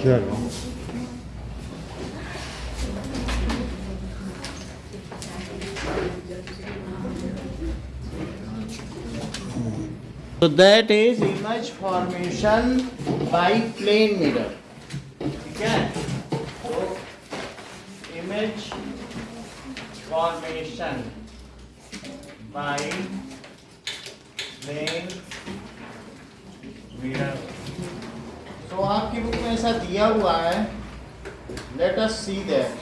चलो So that is image formation by plane mirror. ठीक है? So image formation by plane mirror. So आपकी book में ऐसा दिया हुआ है. Let us see that.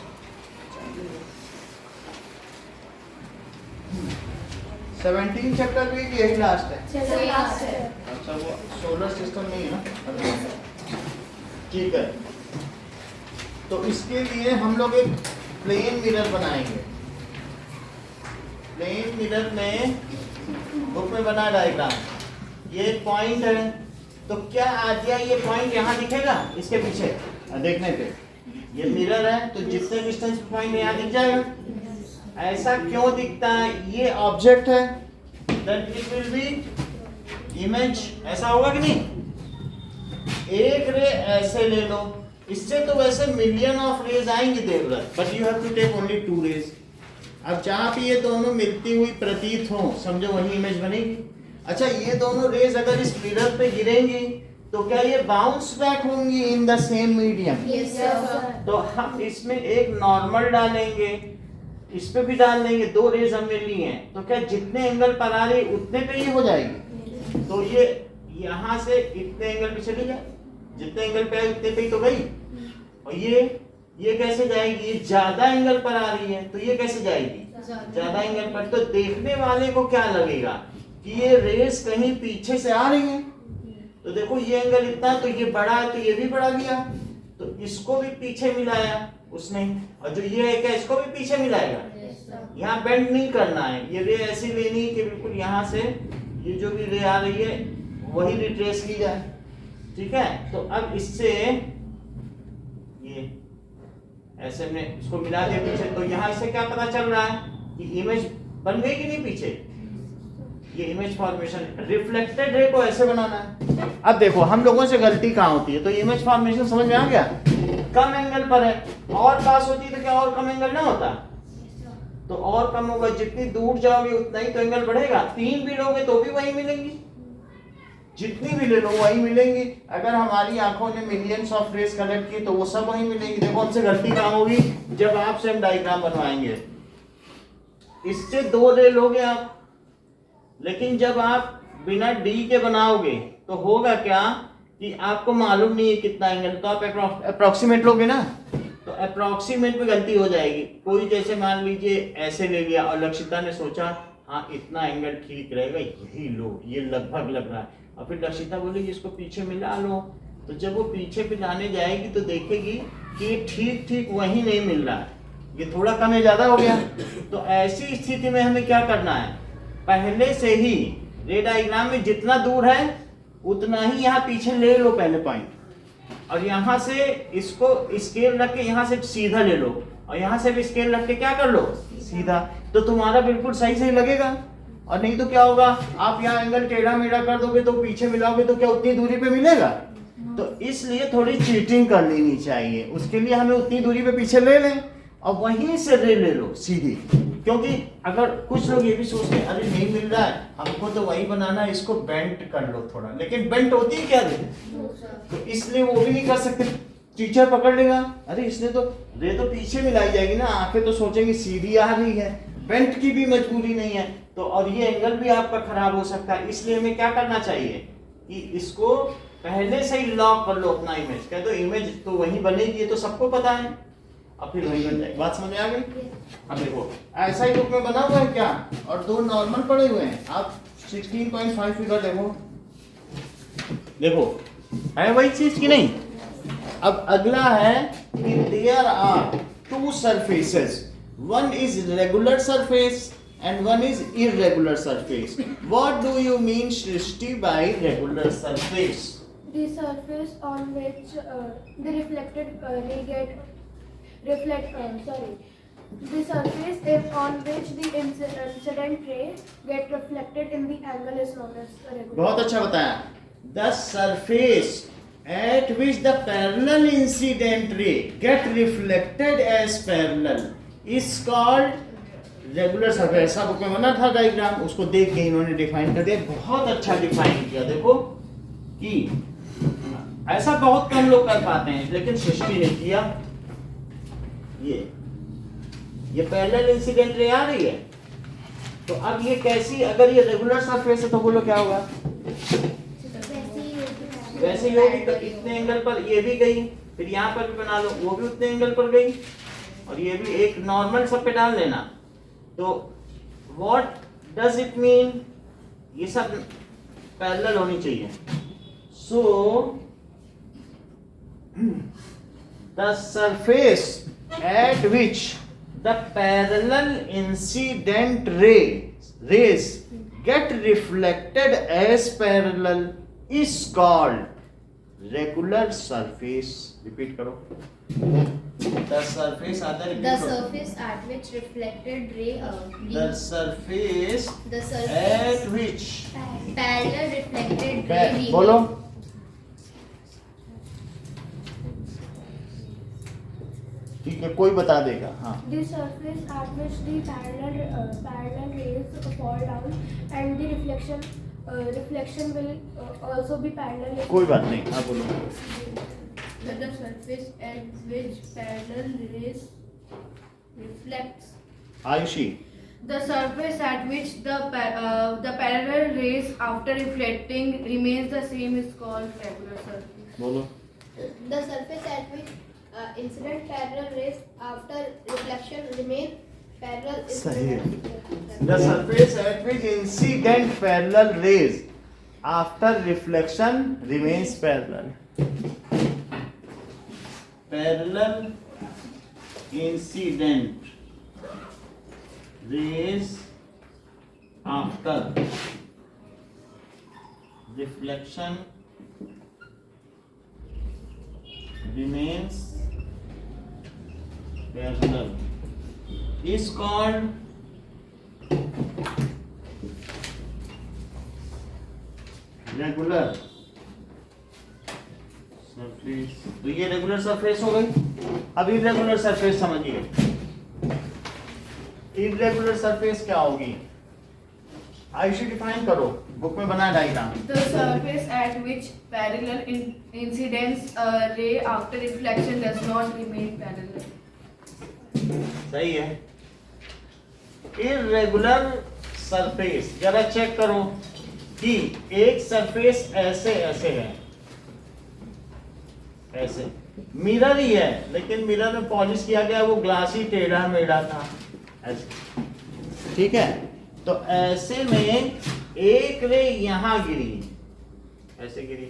Seventeen chapter भी यही लास्ट है. अच्छा वो सोलर सिस्टम नहीं है ना. ठीक है. तो इसके लिए हम लोग एक प्लेन मिरर बनाएंगे. प्लेन मिरर में बुक में बना डायग्राम. ये एक पॉइंट है. तो क्या आ गया ये पॉइंट यहाँ दिखेगा इसके पीछे देखने पे. ये मिरर है तो जितने डिस्टेंस पे पॉइंट यहाँ दिख जाएगा. ऐसा क्यों दिखता है? ये ऑब्जेक्ट है, that it will be image. ऐसा होगा कि नहीं? एक रे ऐसे ले लो. इससे तो वैसे मिलियन ऑफ रेज आएंगी Devvrat, but you have to take only 2 rays. अब जहाँ पे ये दोनों मिलती हुई प्रतीत हो, समझो वही इमेज बनेगी. अच्छा ये दोनों रेज अगर इस मिरर पे गिरेंगी तो क्या ये बाउंस बैक होंगी in the same medium? Yes, sir. तो हम इसमें एक नॉर्मल डालेंगे, इस पे भी डाल देंगे. 2 रेज हमने ली हैं तो क्या जितने एंगल पर आ रही उतने पे ही हो जाएगी. तो ये यहाँ से इतने एंगल पे चली जाए, जितने एंगल पे आई उतने पे ही तो गई. और ये कैसे जाएगी? ये ज्यादा एंगल पर आ रही है तो ये कैसे जाएगी? ज्यादा एंगल पर. तो देखने वाले को क्या लगेगा कि ये रेस कहीं पीछे से आ रही है. तो देखो ये एंगल इतना है तो ये बड़ा है तो ये भी बढ़ा लिया, तो इसको भी पीछे मिलाया उसने. और जो ये है क्या इसको भी पीछे मिलाएगा. यहाँ बेंड नहीं करना है. ये रे ऐसी लेनी है कि बिल्कुल यहाँ से ये जो भी रे आ रही है वही रिट्रेस की जाए. ठीक है. तो अब इससे ये ऐसे में इसको मिला दिया पीछे. तो यहाँ से क्या पता चल रहा है कि इमेज बन गई कि नहीं पीछे. ये इमेज फॉर्मेशन. रिफ्लेक्टेड रे को ऐसे बनाना है. अब देखो हम लोगों से गलती कहाँ होती है. तो इमेज फॉर्मेशन समझ में आ गया. कम एंगल पर है, और पास होती तो क्या और कम एंगल ना होता? तो और कम होगा. जितनी दूर जाओगे उतना ही तो एंगल बढ़ेगा. 3 भी लोगे तो भी वही मिलेंगी, जितनी भी ले लो वही मिलेंगी. अगर हमारी आंखों ने मिलियंस ऑफ रेज कलेक्ट की तो वो सब वही मिलेंगी. देखो हमसे गलती कहाँ होगी जब आपसे हम डायग्राम बनवाएंगे. इससे 2 रे लोगे आप, लेकिन जब आप बिना डी के बनाओगे तो होगा क्या कि आपको मालूम नहीं है कितना एंगल. तो आप अप्रोक्सीमेट लोगे ना, तो अप्रोक्सीमेट में गलती हो जाएगी. कोई जैसे मान लीजिए ऐसे ले लिया और लक्षिता ने सोचा हाँ इतना एंगल ठीक रहेगा यही लो, ये लगभग लग रहा है. और फिर लक्षिता बोलेगी इसको पीछे मिला लो. तो जब वो पीछे मिलाने जाएगी तो देखेगी कि ठीक ठीक वही नहीं मिल रहा है, ये थोड़ा कम या ज्यादा हो गया. तो ऐसी स्थिति में हमें क्या करना है, पहले से ही रे डायग्राम में जितना दूर है उतना ही यहाँ पीछे ले लो पहले पॉइंट. और यहाँ से इसको स्केल रख के यहाँ से सीधा ले लो, और यहाँ से भी स्केल रख के क्या कर लो सीधा. तो तुम्हारा बिल्कुल सही सही लगेगा. और नहीं तो क्या होगा, आप यहाँ एंगल टेढ़ा मेढ़ा कर दोगे तो पीछे मिलाओगे तो क्या उतनी दूरी पे मिलेगा. तो इसलिए थोड़ी चीटिंग कर लेनी चाहिए. उसके लिए हमें उतनी दूरी पे पीछे ले लें और वहीं से रे ले लो सीधी. क्योंकि अगर कुछ लोग ये भी सोचते हैं अरे नहीं मिल रहा है हमको तो वही बनाना है, इसको बेंट कर लो थोड़ा. लेकिन बेंट होती है क्या रे, तो इसलिए वो भी नहीं कर सकते. टीचर पकड़ लेगा अरे इसने तो रे तो पीछे मिलाई जाएगी ना, आंखें तो सोचेंगी सीधी आ रही है. बेंट की भी मजबूरी नहीं है. तो और ये एंगल भी आपका खराब हो सकता है. इसलिए हमें क्या करना चाहिए कि इसको पहले से ही लॉक कर लो अपना इमेज. कह दो इमेज तो वही बनेगी, ये तो सबको पता है, अब फिर वही बन जाएगी. बात समझ में आ गई. अब देखो ऐसा ही बुक में बना हुआ है क्या, और 2 नॉर्मल पड़े हुए हैं. आप 16.5 फिगर देखो है वही चीज की नहीं. अब अगला है कि there are 2 surfaces. One is regular surface and one is irregular surface. What do you mean, Srishti, by regular surface? The surface on which the reflected ray the surface on which the incident ray get reflected in the angle is known as regular. बहुत अच्छा बताया. The surface at which the parallel incident ray get reflected as parallel is called regular surface. ऐसा book में बना था diagram, उसको देख के इन्होंने डिफाइन कर दिया. बहुत अच्छा डिफाइन किया. देखो कि ऐसा बहुत कम लोग कर पाते हैं, लेकिन सृष्टि ने किया. ये पैरेलल इंसिडेंट रे आ रही है, तो अब ये कैसी, अगर ये रेगुलर सरफेस है तो बोलो क्या होगा? वैसे ही होगी. तो इतने एंगल पर ये भी गई, फिर यहाँ पर भी बना लो, वो भी उतने एंगल पर गई, और ये भी एक नॉर्मल सब पे डाल देना. तो व्हाट डज इट मीन? ये सब पैरेलल होनी चाहिए. सो the surface at which the parallel incident rays get reflected as parallel is called regular surface. Repeat karo. The surface at which reflected ray the surface at which parallel reflected ray bolo. ठीक है, कोई बता देगा. हाँ. The surface at which the parallel rays fall down and the reflection will also be parallel. कोई बात नहीं. हाँ बोलो. The surface at which parallel rays reflects. Ayushi. The surface at which the parallel rays after reflecting remains the same is called regular surface. बोलो. The surface at which incident parallel rays after reflection remain parallel is सही है. known The surface at which incident parallel rays after reflection remains parallel. Parallel incident rays after reflection remains parallel is called regular surface. तो ये regular surface हो गई. अब irregular surface समझिए. Irregular surface क्या होगी? आयुषी डिफाइन करो, बुक में बना diagram. The surface at which parallel incidence ray after reflection does not remain parallel. सही है. इरेगुलर सरफेस जरा चेक करो कि एक सरफेस ऐसे ऐसे है, ऐसे मिरर ही है, लेकिन मिरर में पॉलिश किया गया, वो ग्लास ही टेढ़ा मेढ़ा था ऐसे. ठीक है. तो ऐसे में एक रे यहां गिरी, ऐसे गिरी,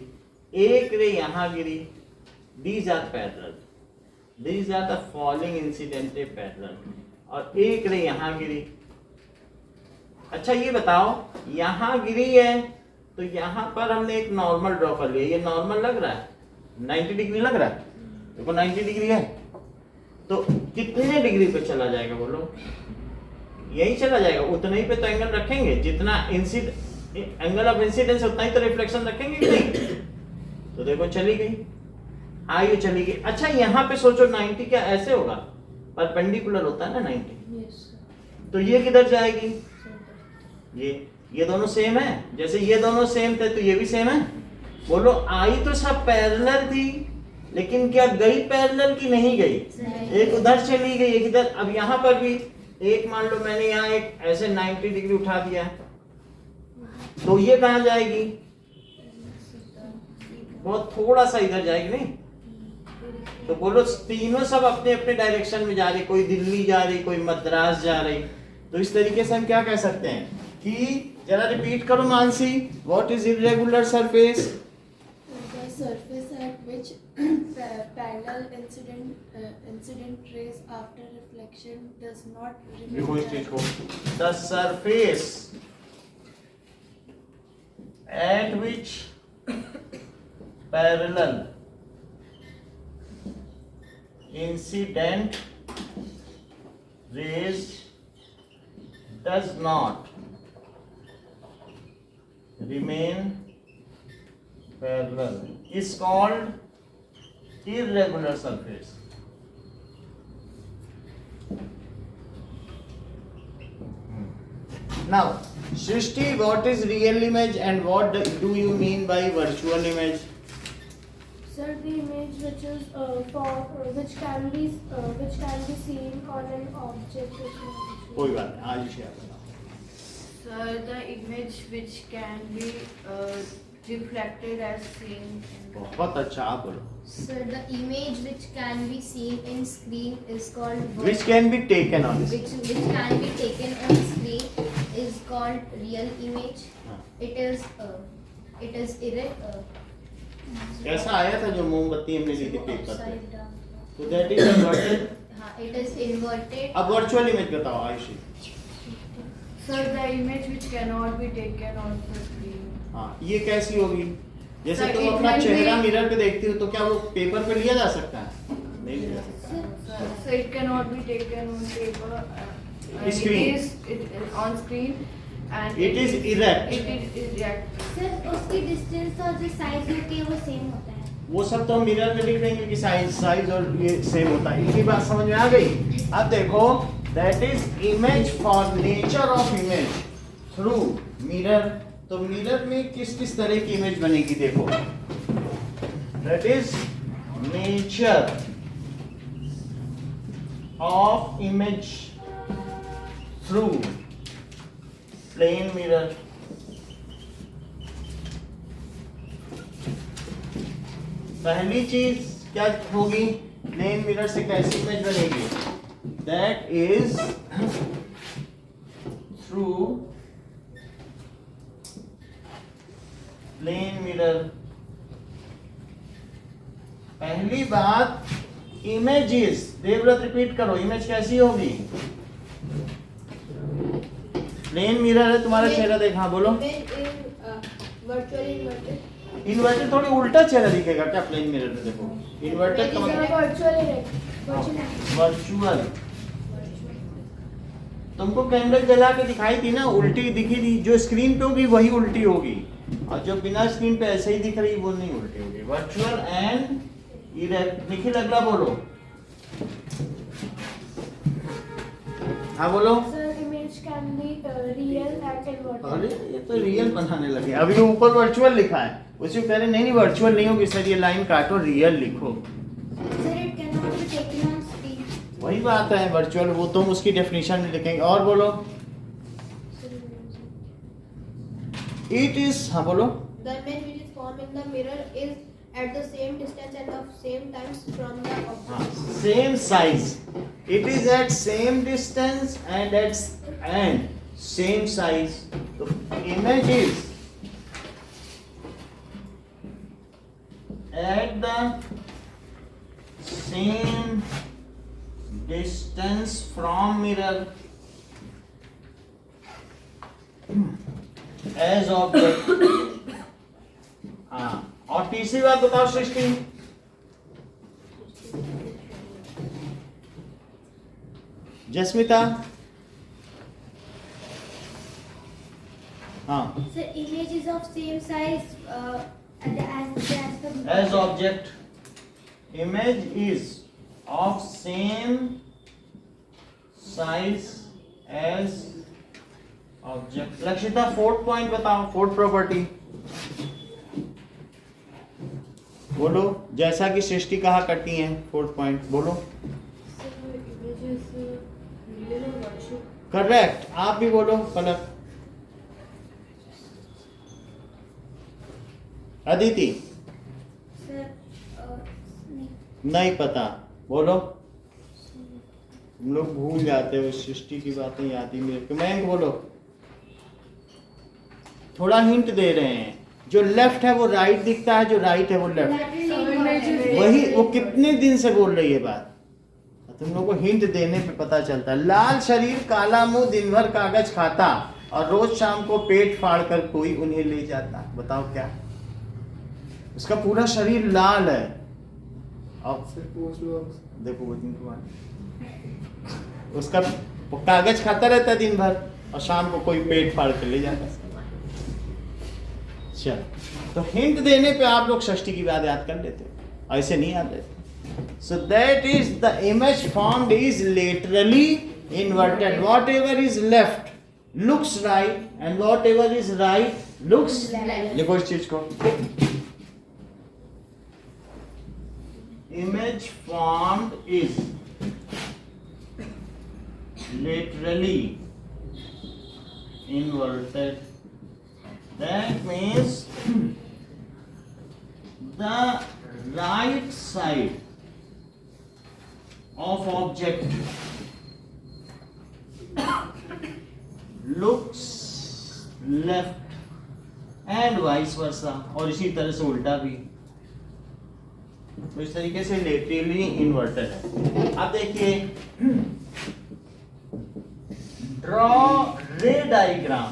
एक रे यहां गिरी. These are parallel. These are the falling incident ray parallel. और एक रे यहां गिरी. अच्छा ये बताओ, यहां गिरी है तो यहां पर हमने एक नॉर्मल ड्रॉ कर लिया. ये नॉर्मल लग रहा है, 90 डिग्री लग रहा है. देखो 90 डिग्री है, तो कितने डिग्री पे चला जाएगा बोलो? यही चला जाएगा. उतना ही पे तो एंगल रखेंगे, जितना एंगल ऑफ इंसिडेंस उतना ही तो रिफ्लेक्शन रखेंगे कि नहीं? तो देखो चली गई, आयु चली गई. अच्छा यहाँ पे सोचो 90 क्या ऐसे होगा? परपेंडिकुलर होता है ना 90. तो ये किधर जाएगी? ये दोनों सेम है. जैसे ये दोनों सेम थे तो ये भी सेम है. बोलो आई तो सब पैरेलल थी, लेकिन क्या गई पैरेलल की नहीं गई? एक उधर चली गई, एक इधर. अब यहाँ पर भी एक मान लो मैंने यहाँ एक ऐसे 90 डिग्री उठा दिया, तो ये कहाँ जाएगी? बहुत थोड़ा सा इधर जाएगी नहीं. तो बोलो तीनों सब अपने अपने डायरेक्शन में जा रही. कोई दिल्ली जा रही, कोई मद्रास जा रही. तो इस तरीके से हम क्या कह सकते हैं कि, जरा रिपीट करो Mansi, what is irregular surface? The surface at which parallel incident rays after reflection does not देखो इस चीज remain को, the surface at which parallel incident rays does not remain parallel is called irregular surface. Now, Srishti, what is real image and what do you mean by virtual image? Sir, the image which is which can be seen on an object. कोई बात नहीं, आज share करना। Sir, the image which can be reflected as seen. बहुत अच्छा, आप बोलो। Sir, the image which can be seen in screen is called Which can be taken on this? which can be taken on screen is called real image. हाँ। It is ऐसा आया था जो मोमबत्ती हमने ली थी पेपर पे, upside down. तो दैट इज इन्वर्टेड। हाँ, it is inverted. अब वर्चुअल इमेज बताओ Ayushi. Sir, the image which cannot be taken on the screen. हाँ, ये कैसी होगी? जैसे Sir, तुम it अपना can चेहरा be- मिरर पे देखती हो तो क्या वो पेपर पे लिया जा सकता है? नहीं लिया जा सकता। So it cannot be taken on paper. Screen. It is on screen and It is erect. It is erect. Sir, उसकी डिस्टेंस और जो साइज होती है वो सेम होता है. वो सब तो हम मिरर में लिख देंगे कि साइज और ये सेम होता है। इतनी बात समझ में आ गई? अब देखो, that is image for nature of image through mirror. तो मिरर में किस किस तरह की इमेज बनेगी देखो, that is nature of image through plane mirror. पहली चीज क्या होगी, प्लेन मिरर से कैसी इमेज बनेगी? That is through plane mirror. पहली बात, इमेजेस, देवव्रत रिपीट करो, इमेज कैसी होगी? प्लेन मिरर है, तुम्हारा चेहरा देखा, बोलो। Image is virtually inverted. Inverted थोड़ी उल्टा चेहरा दिखेगा क्या प्लेन मिरर में? देखो, इन्वर्टेड का मतलब वर्चुअल। तुमको कैंडल जला के दिखाई थी ना, उल्टी दिखी थी, जो स्क्रीन पे होगी वही उल्टी होगी, और जो बिना स्क्रीन पे ऐसे ही दिख रही वो नहीं उल्टी होगी। Virtual and erect. निखिल अगला बोलो। हाँ बोलो। Sir, image can be real and inverted. अरे ये तो रियल बनाने लगे, अभी वो ऊपर वर्चुअल लिखा है, उसी कह रहे नहीं वर्चुअल नहीं होगी सर, ये लाइन काटो, रियल लिखो। Sir, it cannot be taken on screen. वही बात है, वर्चुअल वो तुम उसकी डेफिनेशन में लिखेंगे। और बोलो। इट इज, हाँ बोलो। The image which is formed in the mirror is at the same distance and of same times from the हाँ, object. Same size. It is at same distance and same size. तो image is at the same distance from mirror as object। हाँ, और तीसरी बात बताओ सृष्टि। जस्मिता। हाँ, Sir, image is of same size as object, image is of same size as object। Lakshita, fourth point बताओ, fourth property बोलो, जैसा कि सृष्टि कहा करती हैं। फोर्थ पॉइंट बोलो। करेक्ट, आप भी बोलो पलक। अदिति। Sir, नहीं पता, बोलो। हम लोग भूल जाते हो, सृष्टि की बातें याद ही मेरे को। मैं बोलो, थोड़ा हिंट दे रहे हैं, जो लेफ्ट है वो राइट दिखता है, जो राइट है वो लेफ्ट। Sir, वही वो कितने दिन से बोल रही है बात, तुम लोग को हिंट देने पे पता चलता है। लाल शरीर काला मुंह, दिन भर कागज खाता और रोज शाम को पेट फाड़ कर कोई उन्हें ले जाता। बताओ क्या? उसका पूरा शरीर लाल है और देखो वो दिन कुमार उसका वो कागज खाता रहता है दिन भर और शाम को कोई पेट फाड़ कर ले जाता है। चल, तो हिंट देने पे आप लोग षष्ठी की बात याद कर लेते हो, ऐसे नहीं याद रहते। So that is the image formed is laterally inverted. Whatever is left looks right and whatever is right looks left. लिखो इस चीज को। Image formed is laterally inverted. That means the right side of object looks left and vice versa, और इसी तरह से उल्टा भी। तो इस तरीके से लेटरली इन्वर्टेड है। अब देखिए, ड्रॉ रे diagram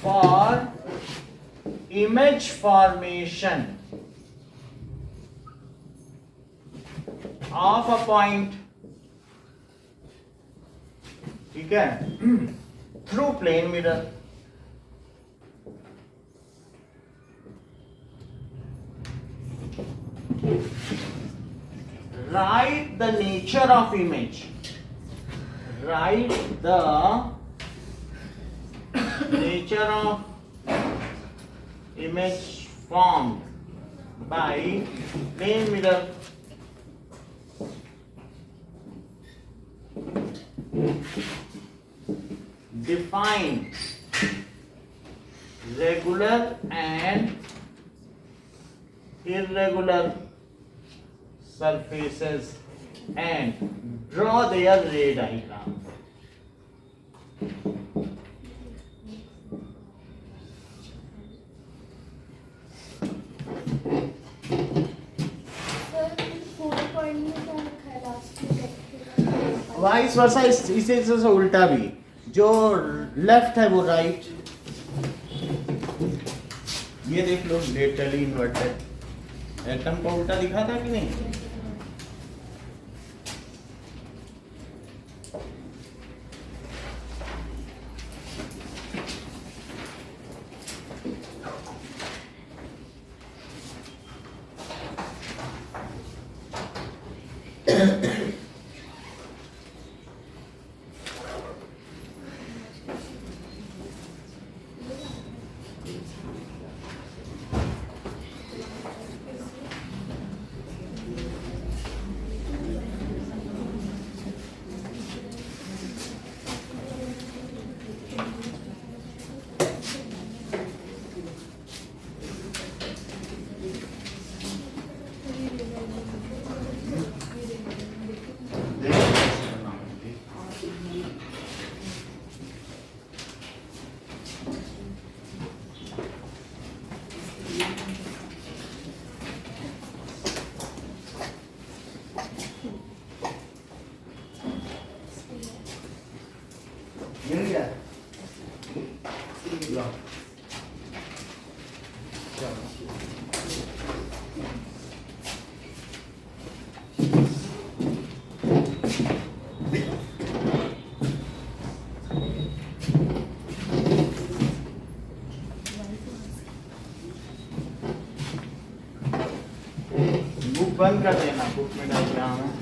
for image formation of a point, ठीक है, through plane mirror। Write the nature of image. Write the nature of image formed by plane mirror. Define regular and irregular surfaces and draw their ray diagram. Vice versa, इसे उल्टा भी, जो left है वो right. ये देख लो, laterally inverted, atom को उल्टा दिखा था कि नहीं? मिल गया? लो। बुक बंद कर देना, बुक में डायग्राम है।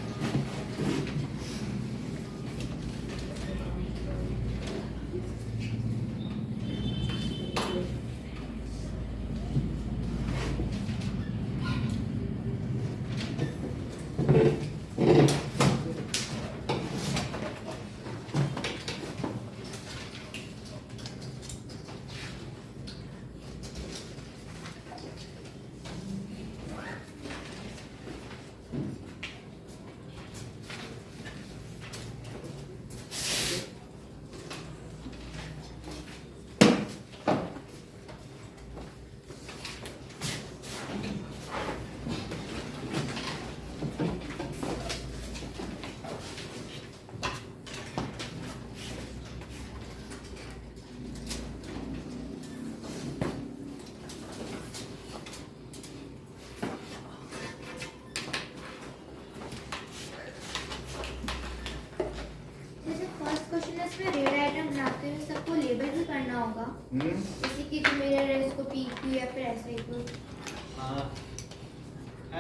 सर इसमें रेड आइटम बनाते हुए सबको लेबल भी करना होगा, जैसे कि जो मेरे रेस को पी क्यू या फिर ऐसा ही कुछ।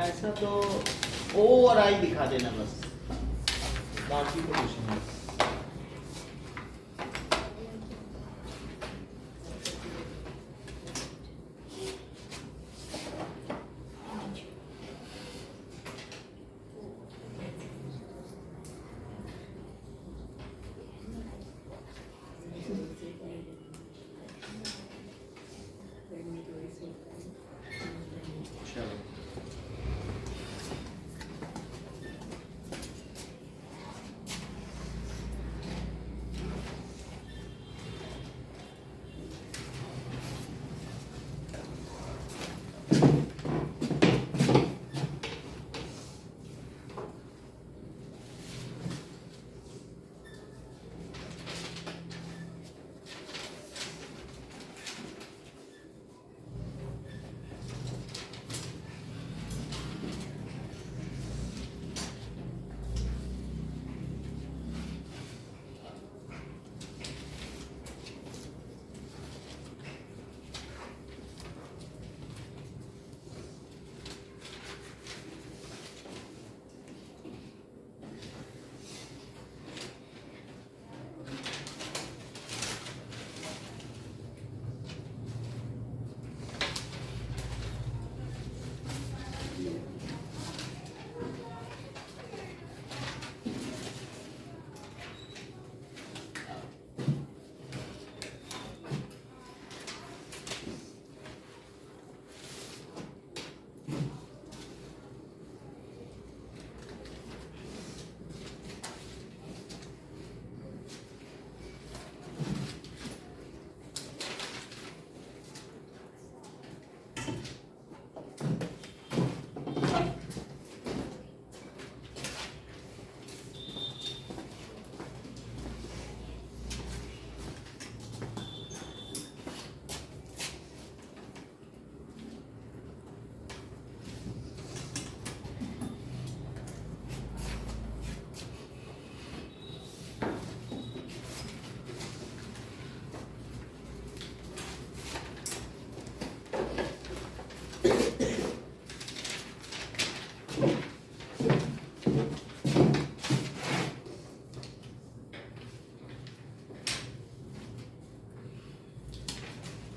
ऐसा तो ओ और आई दिखा देना बस, बाकी तो कुछ नहीं। चलो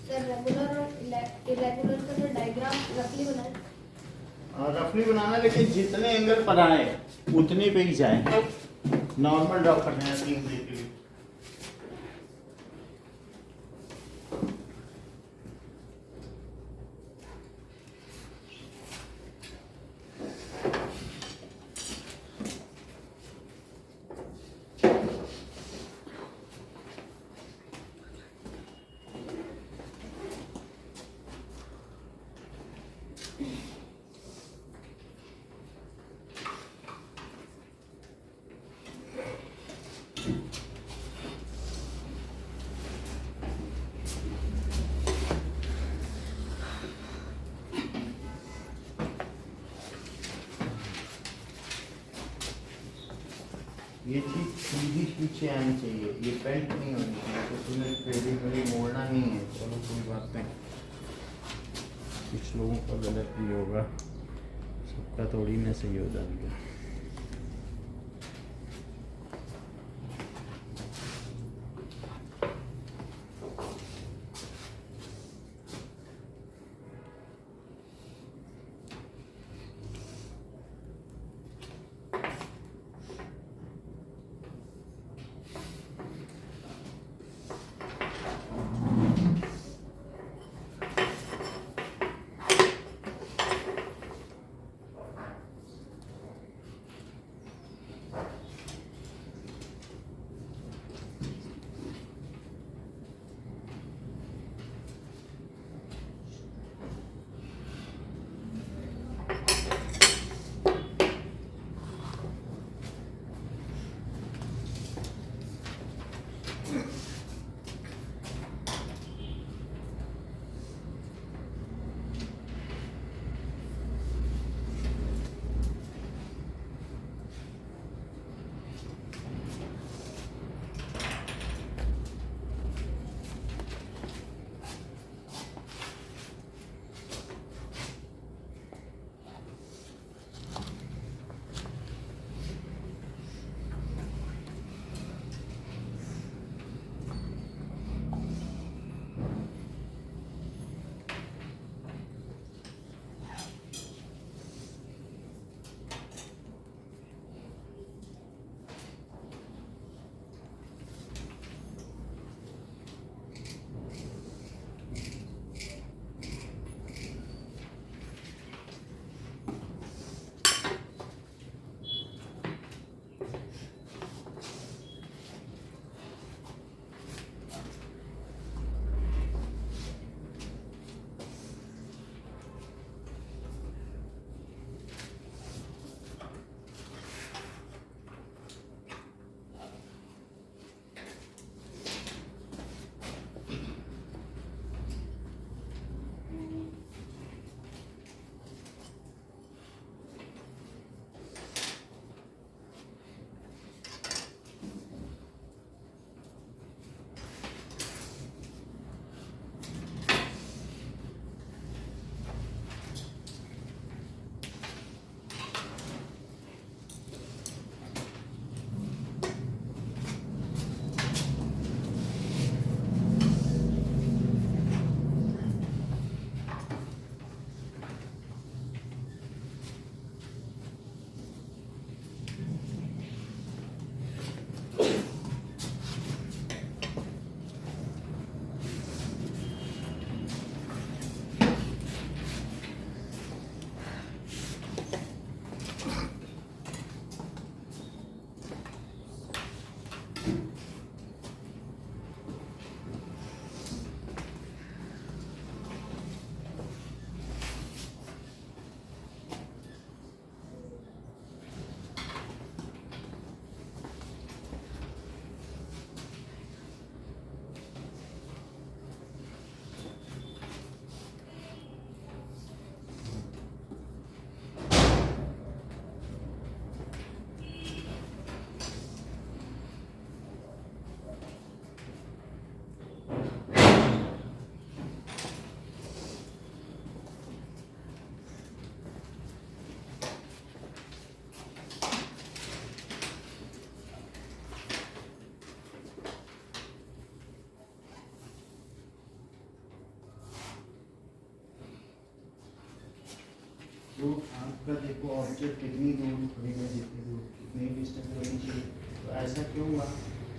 सर रेगुलर और इरेगुलर का जो डायग्राम रफली बनाए। रफली बनाना, लेकिन जितने एंगल पर आए उतने पे ही जाए। नॉर्मल ड्रॉ करना है 3 के लिए। ये चीज सीधी पीछे आनी चाहिए, ये बेल्ट नहीं होनी चाहिए, तो तुम्हें फेरी फेरी मोड़ना नहीं है। चलो कोई बात नहीं, कुछ लोगों का गलत भी होगा, सबका थोड़ी ना सही हो जाएगा। तो आपका देखो ऑब्जेक्ट कितनी दूर खड़ी है, जितनी दूर कितनी डिस्टेंस होनी चाहिए। तो ऐसा क्यों हुआ?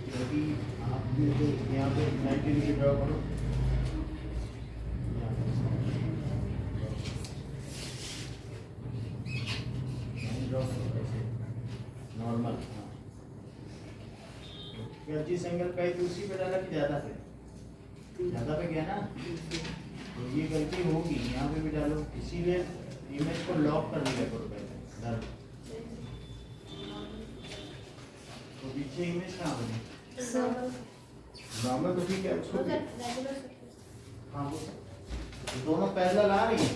क्योंकि आपने जो यहाँ पे 90 डिग्री ड्रॉ करो, नॉर्मल। हाँ, क्या जिस एंगल पे थी उसी पे डाला कि ज़्यादा पे? ज़्यादा पे गया ना, तो ये गलती होगी। यहाँ पे भी डालो, इसीलिए इमेज को लॉक कर दिया करो पहले डाल। तो पीछे इमेज कहाँ बनी? नॉर्मल तो ठीक है उसको भी। हाँ वो तो दोनों पैरेलल आ रही हैं,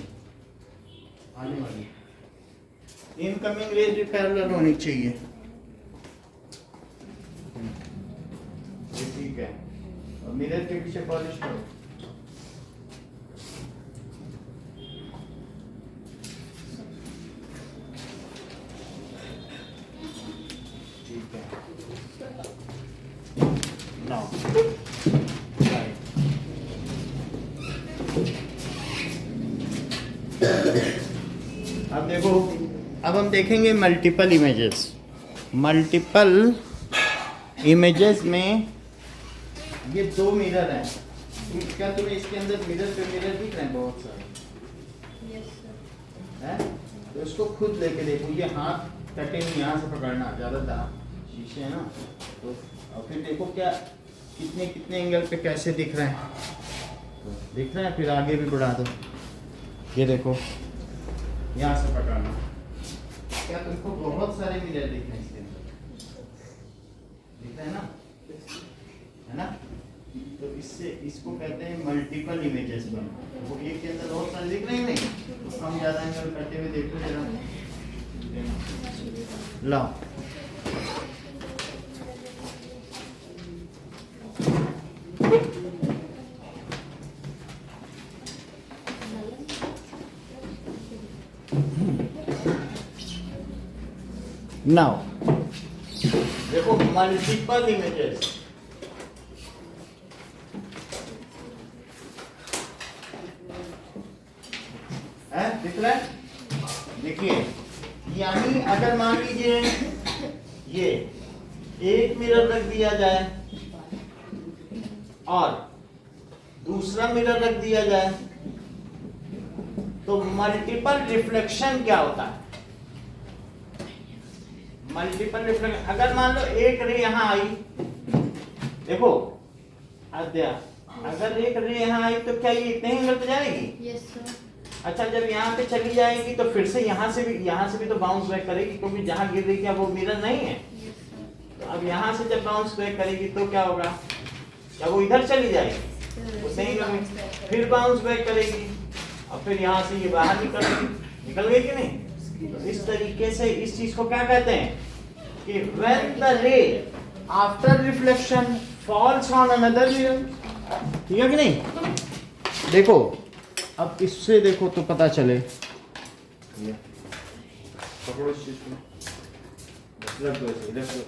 आने वाली। इनकमिंग रेज भी पैरेलल होनी चाहिए, ये ठीक है। और मिरर के पीछे पॉलिश करो। ठीक है, नाउ अब देखो, अब हम देखेंगे मल्टीपल इमेजेस। मल्टीपल इमेजेस में ये दो मिरर हैं। क्या तुम्हें इसके अंदर मिरर पे मिरर दिख रहे हैं बहुत सारे? हैं? तो इसको खुद लेके देखो, ये हाथ कटे नहीं, यहाँ से पकड़ना ज़्यादा शीशे है ना। तो और फिर देखो क्या कितने कितने एंगल पे कैसे दिख रहे हैं। तो दिख रहे हैं, फिर आगे भी बढ़ा दो। ये देखो यहाँ से पकड़ना, क्या तुमको बहुत सारे मिरर दिख रहे हैं इसके अंदर? दिख रहे हैं ना, है ना? तो इससे इसको कहते हैं मल्टीपल इमेजेस बनना। वो एक के अंदर बहुत सारे दिख रहे हैं नहीं, तो हम ज़्यादा एंगल करते हुए देखो जरा। लाओ नाउ देखो मल्टीपल इमेजेस। दिख रहा है? देखिए, यानी अगर मान लीजिए ये एक मिरर रख दिया जाए और दूसरा मिरर रख दिया जाए, तो मल्टीपल रिफ्लेक्शन क्या होता है? मल्टीपल रिफ्लेक्शन, अगर मान लो एक रे यहां आई, देखो आद्या, अगर एक रे यहां आई तो क्या ये इतने एंगल पे जाएगी? Yes sir. अच्छा, जब यहाँ पे चली जाएगी तो फिर से यहाँ से भी तो बाउंस बैक करेगी, क्योंकि जहाँ गिर रही क्या वो मिरर नहीं है। तो अब यहाँ से जब बाउंस बैक करेगी तो क्या होगा? क्या वो इधर चली जाएगी? वो सही करेगी, फिर बाउंस बैक करेगी और फिर यहाँ से ये बाहर निकल गई कि नहीं? तो इस तरीके से इस चीज को क्या कहते हैं कि when the ray after reflection falls on another mirror। ठीक है कि नहीं? देखो अब इससे देखो तो पता चले, पकड़ो इस चीज को, रख दो इसे, रख दो।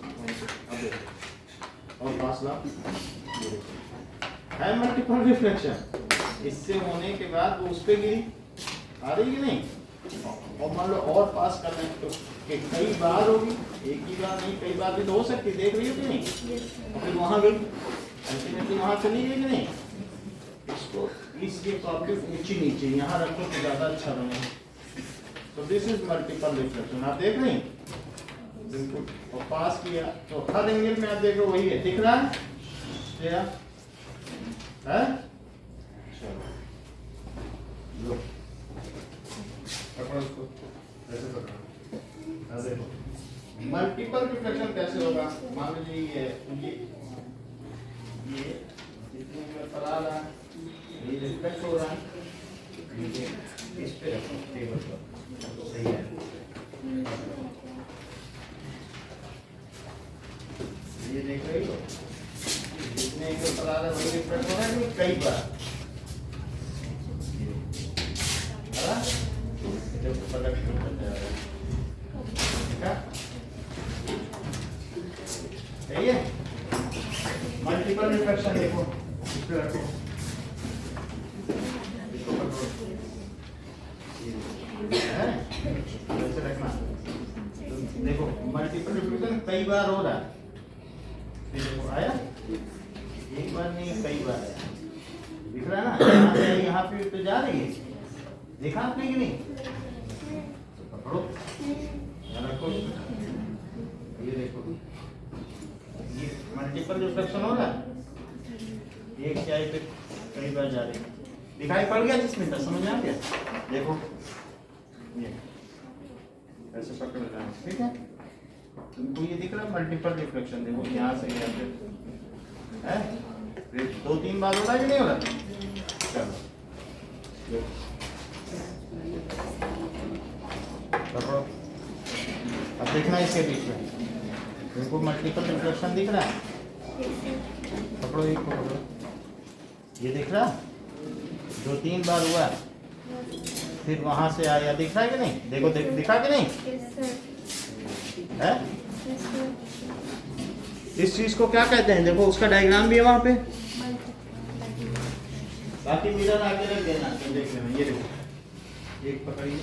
अब देखो और पास ला, है मल्टीपल रिफ्लेक्शन। इससे होने के बाद वो उस पे गिरी, आ रही कि नहीं? और मान लो और पास कर लें तो कई बार होगी, एक ही बार नहीं, कई बार भी तो हो सकती, देख रही हो कि नहीं? और फिर वहां गई, अल्टीमेटली वहां चली गई कि नहीं? इसको इसकी कॉपी ऊंची नीचे यहाँ रखो तो ज्यादा अच्छा बने। तो दिस इज मल्टीपल रिफ्लेक्शन। आप देख रहे हैं बिल्कुल, और पास किया तो हर एंगल में आप देख रहे हो वही है, दिख रहा है? चलो लो पकड़ो उसको, ऐसे पकड़ो। अब देखो मल्टीपल रिफ्लेक्शन कैसे होगा। मान लीजिए ये जितने में पर आ रहा है, ये रिफ्लेक्ट हो रहा है, इस पे रखो टेबल पर, सही है। ये देख रही हो, जितने एंगल पर आ रहा है वही रिफ्लेक्ट हो रहा है कई बार, जब पलट करते जा रहा है, सही है। मल्टीपल रिफ्लेक्शन देखो, इस पे रखो, इसको पकड़ो, है ऐसे रखना। तो देखो मल्टीपल रिफ्लेक्शन कई बार हो रहा है। ये देखो आया, एक बार नहीं कई बार आया, दिख रहा है ना, यहाँ से यहाँ पे तो जा रही है, देखा आपने कि नहीं? तो पकड़ो, यहाँ रखो, ये देखो, ये मल्टीपल रिफ्लेक्शन हो रहा है, एक चाय पे कई बार जा रही है। दिखाई पड़ गया जिसमें तो समझ आ गया? देखो ये ऐसे पकड़ रहा है, ठीक है? तुमको ये दिख रहा है मल्टीपल रिफ्लेक्शन, देखो यहाँ से यहाँ पे है, 2-3 बार हो रहा है कि नहीं हो रहा? चलो पकड़ो, अब देखना इसके बीच में तुमको मल्टीपल रिफ्लेक्शन दिख रहा है, पकड़ो एक को पकड़ो, ये दिख रहा 2-3 बार हुआ, फिर वहां से आया, दिख रहा है कि नहीं? देखो दिखा कि नहीं है? इस चीज को क्या कहते हैं? देखो उसका डायग्राम भी है वहां पे, बाकी मिरर आगे रख देना तो देख लेना। ये देखो एक पकड़िए,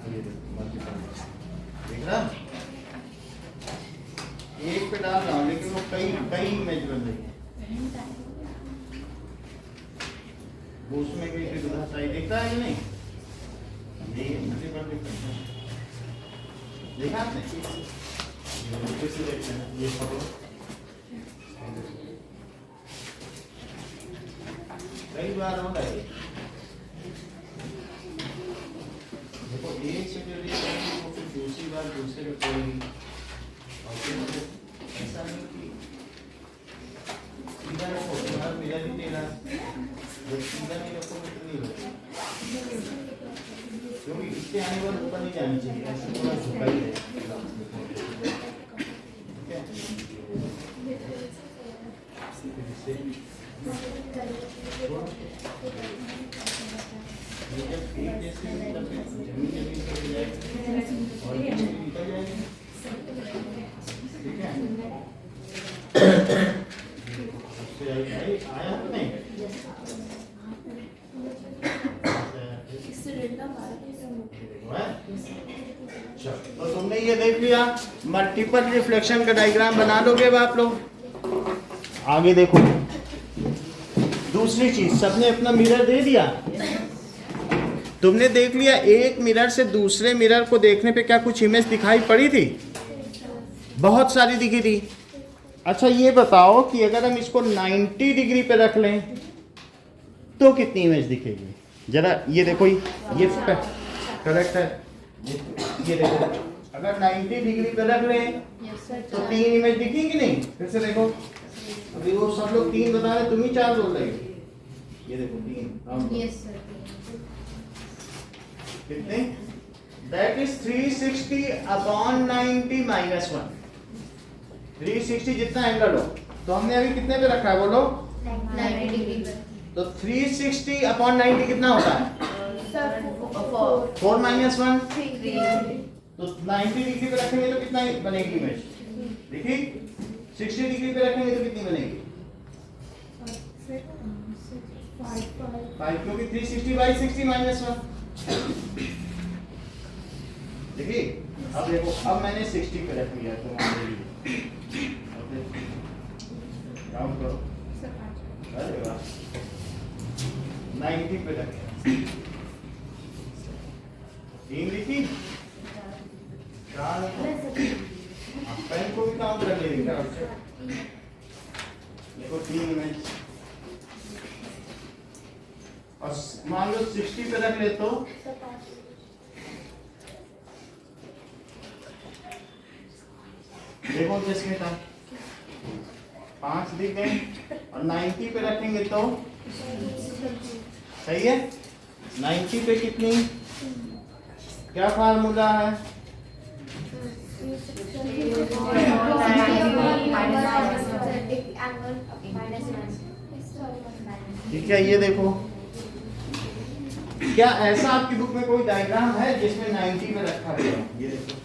ये देखो दिख रहा, एक पे डाल रहा हूँ लेकिन वो कई इमेज बन रही है, उसमें कोई उधर साइड दिखता है कि नहीं? देखा आपने? ये पकड़ो, कई बार होता है। देखो एक से जो वो फिर दूसरी बार दूसरे को कोई और फिर ऐसा नहीं कि सीधा रखो, तुम्हारा मिला भी तेरा सीधा नहीं रखो तो नहीं होगा, क्योंकि इसके आने पर ऊपर नहीं जानी चाहिए, ऐसे थोड़ा झुका ही है। आया तो नहीं? तो तुमने ये देख लिया, मल्टीपल रिफ्लेक्शन का डायग्राम बना लोगे अब आप लोग। आगे देखो दूसरी चीज, सबने अपना मिरर दे दिया, तुमने देख लिया एक मिरर से दूसरे मिरर को देखने पे क्या कुछ इमेज दिखाई पड़ी थी? बहुत सारी दिखी थी। अच्छा ये बताओ कि अगर हम इसको 90 डिग्री पे रख लें तो कितनी इमेज दिखेगी? जरा ये देखो, ये करेक्ट है, ये देखो अगर 90 डिग्री पे रख लें तो 3 इमेज दिखी कि नहीं? फिर से देखो, अभी वो सब लोग 3 बता रहे, तुम ही 4 बोल रहे हो। ये देखो 3, यस सर, कितने? That is 360 upon 90 minus 1। 360 जितना एंगल हो, तो हमने अभी कितने पे रखा है बोलो? 90 डिग्री पर। तो 360 अपॉन 90 कितना होता है? 4 माइनस 1, 3। तो 90 डिग्री पे रखेंगे तो कितना बनेगी इमेज? देखिए 60 डिग्री पे रखेंगे तो कितनी बनेगी? 5, क्योंकि 360 बाई 60 माइनस 1। देखिए अब देखो, अब मैंने 60 पे रख लिया तुम्हारे लिए, काउंट करो, अरे वाह 90 पे रख लिया, 3 लिखी, 4 पेन को भी काउंट कर लेंगे। देखो 3 इमेज, और मान लो 60 पे रख ले तो देखो जिसमें था 5 दिख गए, और 90 पे रखेंगे तो सही है। 90 पे कितनी, क्या फार्मूला है? ठीक है, ये देखो क्या ऐसा आपकी बुक में कोई डायग्राम है जिसमें 90 में रखा गया? ये देखो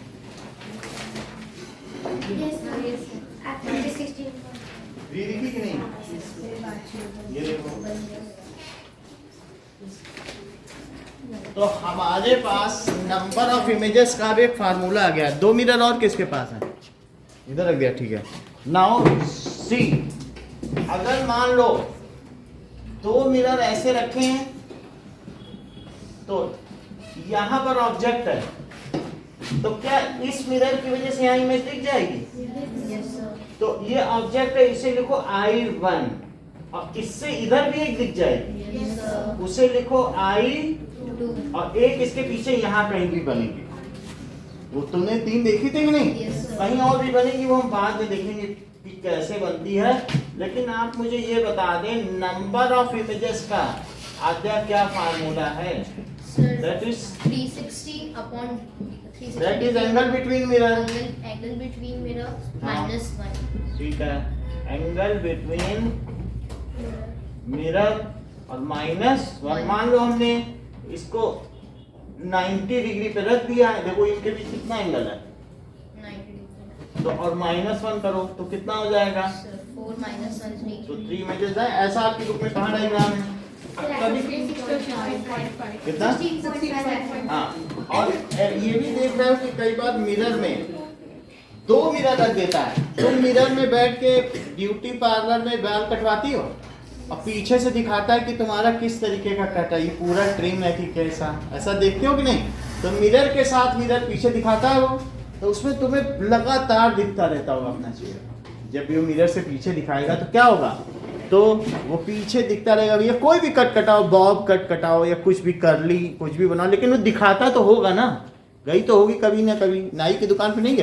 थ्री दिखी कि नहीं? ये देखो तो हमारे पास नंबर ऑफ इमेजेस का भी एक फार्मूला आ गया। 2 मिरर और किसके पास है? इधर रख दिया, ठीक है। नाउ सी, अगर मान लो 2 मिरर ऐसे रखे हैं तो यहां पर ऑब्जेक्ट है, तो क्या इस मिरर की वजह से यहाँ इमेज दिख जाएगी? तो ये ऑब्जेक्ट है, इसे लिखो I1, और इससे इधर भी एक दिख जाएगी, उसे लिखो I2, और एक इसके पीछे यहाँ कहीं भी बनेगी। वो तुमने 3 देखी थी कि नहीं? कहीं और भी बनेगी, वो हम बाद में देखेंगे कि कैसे बनती है। लेकिन आप मुझे ये बता दें, नंबर ऑफ इमेजेस का आद्या क्या फार्मूला है? That is 360 upon 360. that is angle between mirror. Angle between mirror हाँ। -1. ठीक है, एंगल बिटवीन मिरर और -1। मान लो हमने इसको 90 डिग्री पे रख दिया है, देखो इनके बीच कितना एंगल है, 90 तो और -1 करो तो कितना हो जाएगा? 4 -1 3. तो 3 इमेजेस है। ऐसा आपकी बुक में कहाँ डायग्राम है? कितना? हाँ, और ये भी देख रहे हो कि कई बार मिरर में 2 मिरर रख देता है। तुम मिरर में बैठ के ब्यूटी पार्लर में बाल कटवाती हो और पीछे से दिखाता है कि तुम्हारा किस तरीके का कट है, ये पूरा ट्रिम है कि कैसा, ऐसा देखते हो कि नहीं? तो मिरर के साथ मिरर पीछे दिखाता है वो, तो उसमें तुम्हें लगातार दिखता रहता होगा अपना चेहरा। जब ये मिरर से पीछे दिखाएगा तो क्या होगा? तो वो पीछे दिखता रहेगा। भैया कोई भी कट कटाओ, बॉब कट कटाओ या कुछ भी करली कुछ भी बनाओ, लेकिन वो दिखाता तो होगा ना। गई तो होगी कभी ना कभी, नाई की दुकान पे नहीं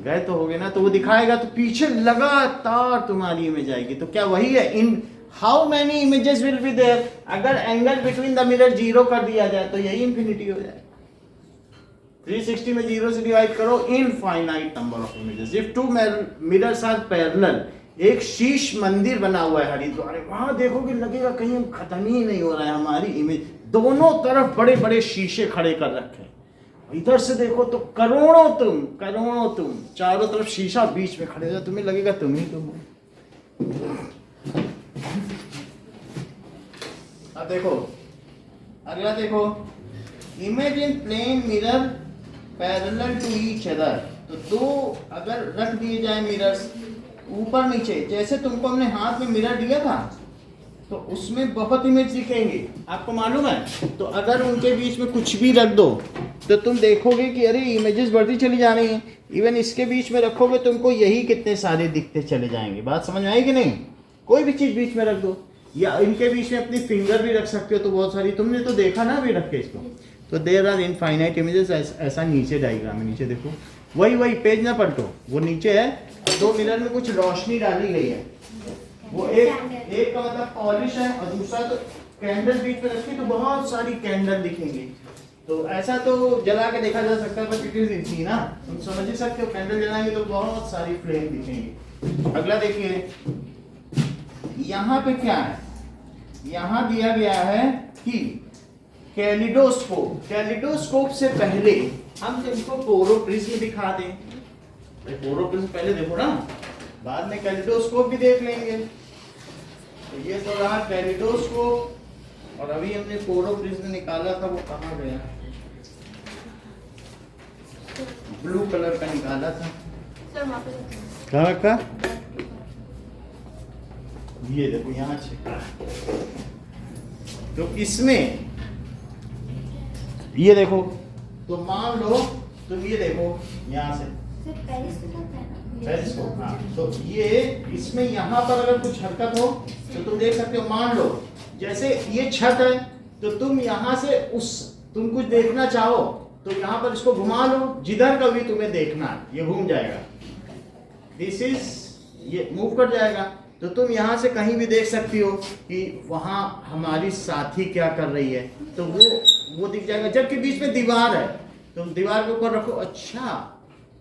गए तो होगे ना, तो वो दिखाएगा तो पीछे लगातार तुम्हारी इमेज आएगी। तो क्या वही है, in how many images will be there? अगर एंगल बिटवीन द मिरर 0 कर दिया जाए तो यही इंफिनिटी हो जाए। 360 में 0 से डिवाइड करो, infinite number of images. If 2 mirrors are parallel, एक शीश मंदिर बना हुआ है हरिद्वार में, वहां देखोगे लगेगा कहीं खत्म ही नहीं हो रहा है हमारी इमेज। दोनों तरफ बड़े बड़े शीशे खड़े कर रखे हैं, इधर से देखो तो करोड़ों तुम चारों तरफ शीशा बीच में खड़े हो, तुम्हें लगेगा तुम ही तुम हो। अब देखो अगला, देखो image in plane mirror parallel to each other. तो 2 अगर रख दिए जाए मिरर्स ऊपर नीचे, जैसे तुमको हमने हाथ में मिरर दिया था तो उसमें बहुत इमेज दिखेंगे, आपको मालूम है। तो अगर उनके बीच में कुछ भी रख दो तो तुम देखोगे कि अरे इमेजेस बढ़ती चली जा रही हैं। इवन इसके बीच में रखोगे तुमको यही कितने सारे दिखते चले जाएंगे। बात समझ में आई कि नहीं? कोई भी चीज बीच में रख दो, या इनके बीच में अपनी फिंगर भी रख सकते हो, तो बहुत सारी तुमने तो देखा ना अभी रख के इसको। तो देयर आर इनफाइनाइट इमेजेस। ऐसा नीचे डायग्राम है, नीचे देखो, वही पेज ना पलटो, वो नीचे है। 2 मिरर में कुछ रोशनी डाली गई है, वो एक का मतलब पॉलिश है और दूसरा तो कैंडल बीच में रखी तो बहुत सारी कैंडल दिखेंगी। तो ऐसा तो जला के देखा जा सकता है, बट इट इज इजी ना, तुम समझ ही सकते हो। कैंडल जलाएंगे तो बहुत सारी फ्लेम दिखेंगी। अगला देखिए, यहाँ पे क्या है? यहाँ दिया गया है कि कैलिडोस्कोप। कैलिडोस्कोप से पहले हम तुमको पोरोप्रिज्म दिखा दें। पोरोप्रिज्म पहले देखो ना, बाद में कैलिडोस्कोप भी देख लेंगे। तो ये तो रहा कैलिडोस्कोप, और अभी हमने पोरोप्रिज्म निकाला था, वो कहाँ गया? ब्लू कलर का निकाला था, कहाँ का? ये देखो यहाँ छिपा। तो इसमें ये देखो, तो मान लो तुम ये देखो यहाँ से पेरिस्कोप, हाँ, तो ये इसमें यहाँ पर अगर कुछ हरकत हो तो तुम देख सकते हो। मान लो जैसे ये छत है, तो तुम यहाँ से तुम कुछ देखना चाहो तो यहाँ पर इसको घुमा लो, जिधर कभी तुम्हें देखना ये घूम जाएगा। दिस इज, ये मूव कर जाएगा, तो तुम यहाँ से कहीं भी देख सकती हो कि वहाँ हमारी साथी क्या कर रही है, तो वो दिख जाएगा। जबकि बीच में दीवार है, तुम दीवार के ऊपर रखो, अच्छा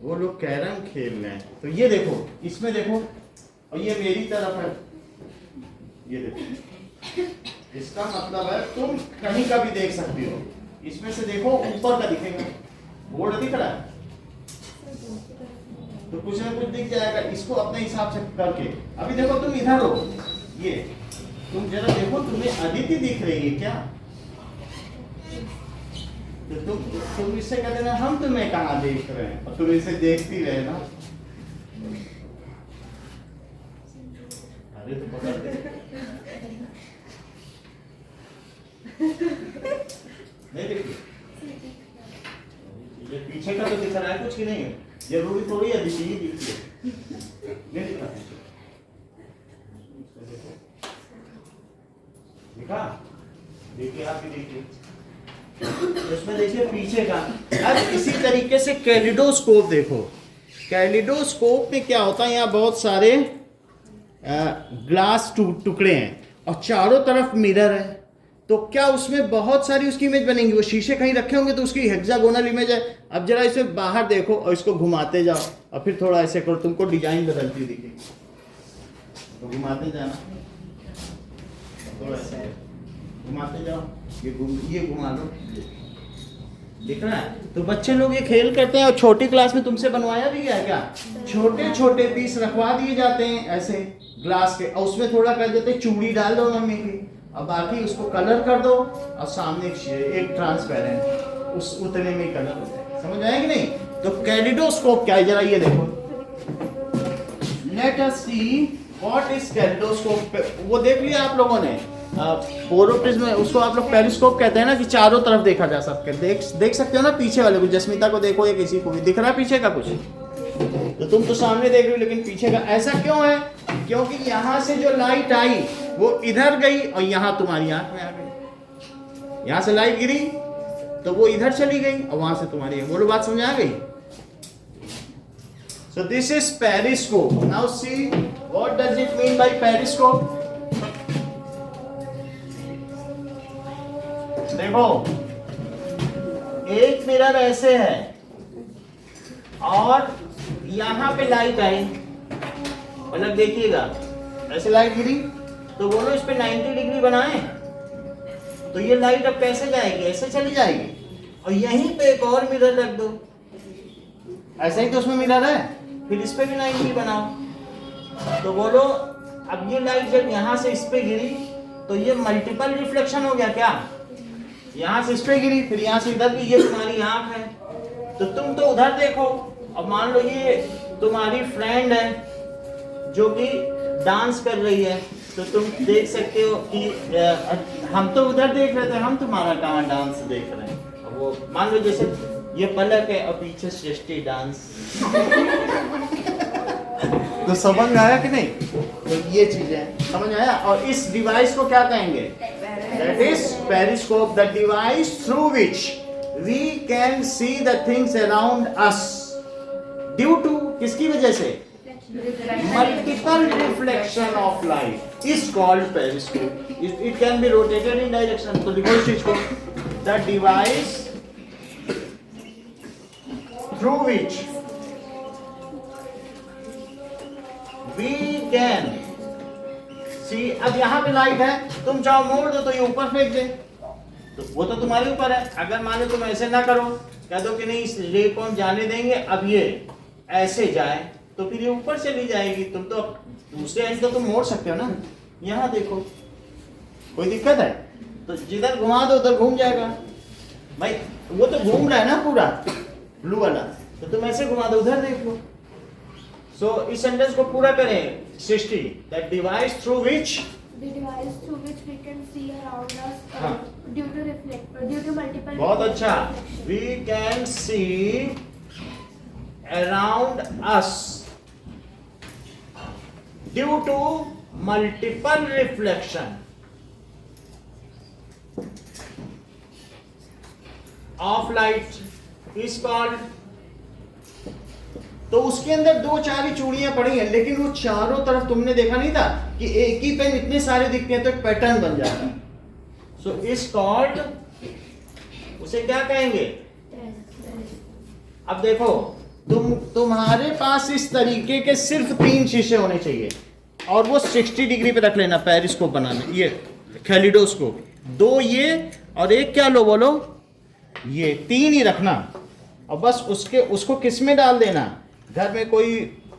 वो लोग कैरम खेल रहे हैं, तो ये देखो, इसमें देखो, और ये मेरी तरफ है, ये देखो, इसका मतलब है तुम कहीं का भी देख सकती हो। इसमें से देखो ऊपर का दिखेगा, बोर्ड दिख रहा है, तो कुछ ना कुछ दिख जाएगा। इसको अपने हिसाब से करके, अभी देखो तुम इधर हो, ये तुम जरा देखो, तुम्हें अदिति दिख रही है क्या? तो तुम इससे कहते ना हम तुम्हें कहाँ देख रहे हैं, और तुम इसे देखती रहे ना। अरे तो पकड़ दे। नहीं देखिए, ये पीछे का तो दिख रहा है कुछ की नहीं है, जरूरी थोड़ी है दिखी ही दिखती है। नहीं दिखा दिखा, देखिए आप भी देखिए, इसमें देखिए पीछे का। अब इसी तरीके से कैलिडोस्कोप देखो, कैलिडोस्कोप में क्या होता है, यहाँ बहुत सारे ग्लास टुकड़े हैं और चारों तरफ मिरर है, तो क्या उसमें बहुत सारी उसकी इमेज बनेंगी। वो शीशे कहीं रखे होंगे तो उसकी हेक्सागोनल इमेज है। अब जरा इसे बाहर देखो और इसको घुमाते जाओ और फिर थोड़ा ऐसे करो, तुमको डिजाइन बदलती दिखेगी, तो घुमाते जाना, थोड़ा ऐसे घुमाते जाओ, ये घुमा लो, दिख रहा है। तो बच्चे लोग ये खेल करते हैं, और छोटी क्लास में तुमसे बनवाया भी गया क्या, छोटे छोटे पीस रखवा दिए जाते हैं ऐसे ग्लास के, और उसमें थोड़ा कर देते हैं चूड़ी डाल दो मम्मी की, और बाकी उसको कलर कर दो, और सामने एक ट्रांसपेरेंट, उस उतने में कलर होते हैं। समझ आया कि नहीं। तो कैलिडोस्कोप क्या है, जरा ये देखो, let us see what is kaleidoscope. वो देख लिया आप लोगों ने, पोरोप्रिज्म, उसको आप लोग पेरिस्कोप कहते हैं ना, कि चारों तरफ देखा जा सकता है। देख सकते हो ना पीछे वाले को, जस्मिता को देखो या किसी को भी दिख रहा है पीछे का कुछ, तो तुम तो सामने देख रहे हो लेकिन पीछे का। ऐसा क्यों है, क्योंकि यहाँ से जो लाइट आई वो इधर गई और यहाँ तुम्हारी आंख में आ गई। यहाँ से लाइट गिरी तो वो इधर चली गई और वहां से तुम्हारी, बोलो बात समझ आ गई। So this is periscope. Now see what does it mean by periscope? देखो, एक मिरर ऐसे है और यहाँ पे लाइट आई, मतलब देखिएगा ऐसे लाइट गिरी, तो बोलो इस पे 90 डिग्री बनाए, तो ये लाइट अब कैसे जाएगी, ऐसे चली जाएगी। और यहीं पे एक और मिरर रख दो, ऐसा ही तो उसमें मिरर है, फिर इस पे भी 90 बनाओ, तो बोलो अब ये लाइट जब यहाँ से इस पे गिरी तो ये मल्टीपल रिफ्लेक्शन हो गया क्या, यहाँ से इस पे गिरी फिर यहाँ से इधर की, ये तुम्हारी आंख है, तो तुम तो उधर देखो। अब मान लो ये तुम्हारी फ्रेंड है जो कि डांस कर रही है, तो तुम देख सकते हो कि हम तो उधर देख रहे थे, हम तुम्हारा कहाँ डांस देख रहे हैं। वो मान लो जैसे ये पलक है और पीछे सृष्टि डांस तो समझ में आया कि नहीं। तो ये चीजें समझ आया। और इस डिवाइस को क्या कहेंगे, that is periscope, the device through which we can see the things around us due to, किसकी वजह से, multiple reflection of light is called periscope. It can be rotated in direction. तो देखो इस चीज को, the device through which we can see। अब यहाँ पे लाइट है, तुम चाहो मोड़ दो तो ये ऊपर फेंक दे, तो वो तो तुम्हारे ऊपर है। अगर मान लो तुम ऐसे ना करो, कह दो कि नहीं इस रे को हम जाने देंगे, अब ये ऐसे जाए तो फिर ये ऊपर चली जाएगी। तुम तो दूसरे एंड तो तुम मोड़ सकते हो ना, यहाँ देखो कोई दिक्कत है, तो जिधर घुमा दो उधर घूम जाएगा भाई। वो तो घूम रहा है ना पूरा ब्लू वाला, तो तुम ऐसे घुमा दो उधर देख लो। सो इस सेंटेंस को पूरा करें, Srishti, that device through which, the device through which we can see around us हाँ। due to multiple बहुत अच्छा, reflection. we can see around us due to multiple reflection of light is called। तो उसके अंदर दो चार ही चूड़ियां पड़ी हैं, लेकिन वो चारों तरफ तुमने देखा नहीं था कि एक ही पेन इतने सारे दिखते हैं, तो एक पैटर्न बन जाता है। सो इज कॉल्ड, उसे क्या कहेंगे। अब देखो तुम्हारे पास इस तरीके के सिर्फ 3 शीशे होने चाहिए, और वो 60 डिग्री पे रख लेना पेरिस्कोप बनाने, ये कैलिडोस्कोप। 2 ये और एक क्या लो बोलो, ये 3 ही रखना, और बस उसको किस में डाल देना, घर में कोई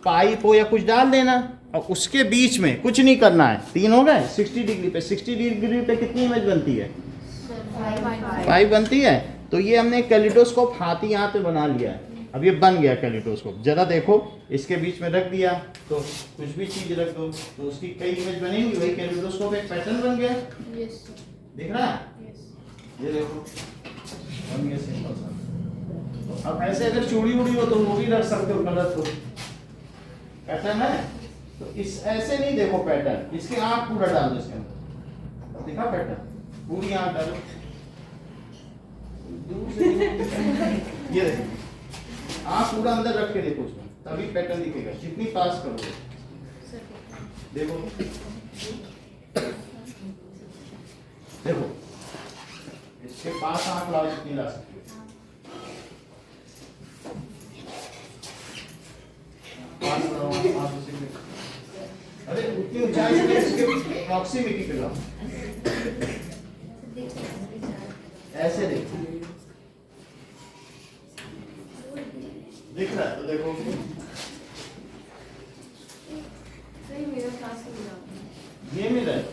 पाइप हो या कुछ डाल देना, और उसके बीच में कुछ नहीं करना है। 3 हो गए 60 डिग्री पे। 60 डिग्री पे कितनी इमेज बनती है, 5 बनती है। तो ये हमने कैलिडोस्कोप हाथी यहाँ पे बना लिया है। अब ये बन गया कैलिडोस्कोप। जरा देखो, इसके बीच में रख दिया तो कुछ भी चीज रख दो तो उसकी कई इमेज बनेंगी। वही कैलिडोस्कोप एक पैटर्न बन गया। Yes, sir. दिख रहा है? Yes. ये देखो बन गया सिंपल सा। अब ऐसे अगर चूड़ी उड़ी हो तो वो भी रख सकते हो, कलरफुल पैटर्न है। तो इस ऐसे नहीं, देखो पैटर्न, इसके आँख पूरा डाल दो इसके अंदर। दिखा पैटर्न, पूरी आँख डालो। दूर से ये देखो, आँख पूरा अंदर रख के देखो उसमें, तभी पैटर्न दिखेगा। जितनी पास करोगे देखो, देखो इसके पास आँख लाओ जितनी ला सकते हो। पास लाओ, पास उसी में। अरे उतनी ऊंचाई से इसके प्रॉक्सिमिटी पे लाओ। ऐसे देखो, दिख रहा है तो देखो। सही मेरा क्लास में मिला। ये मिला है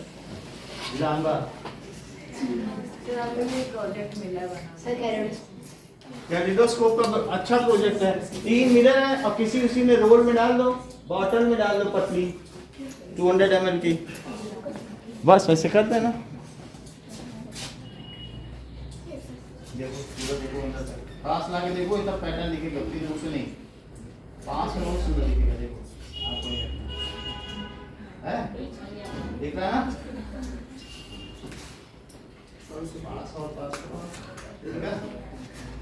जानवर। सर हमें भी प्रोजेक्ट मिला है बनाना। सर कैरेट कैलिडोस्कोप का अच्छा प्रोजेक्ट है। 3 मिरर है और किसी उसी में रोल में डाल दो, बॉटल में डाल दो पतली 200 ml की, बस वैसे कर देना। देखो पूरा देखो अंदर तक, पास लाके देखो, इतना पैटर्न दिखेगा, उतनी दूर से नहीं, पास में बहुत सुंदर दिखेगा। देखो आपको ये है, दिख रहा है ना? पास और पास ठीक है।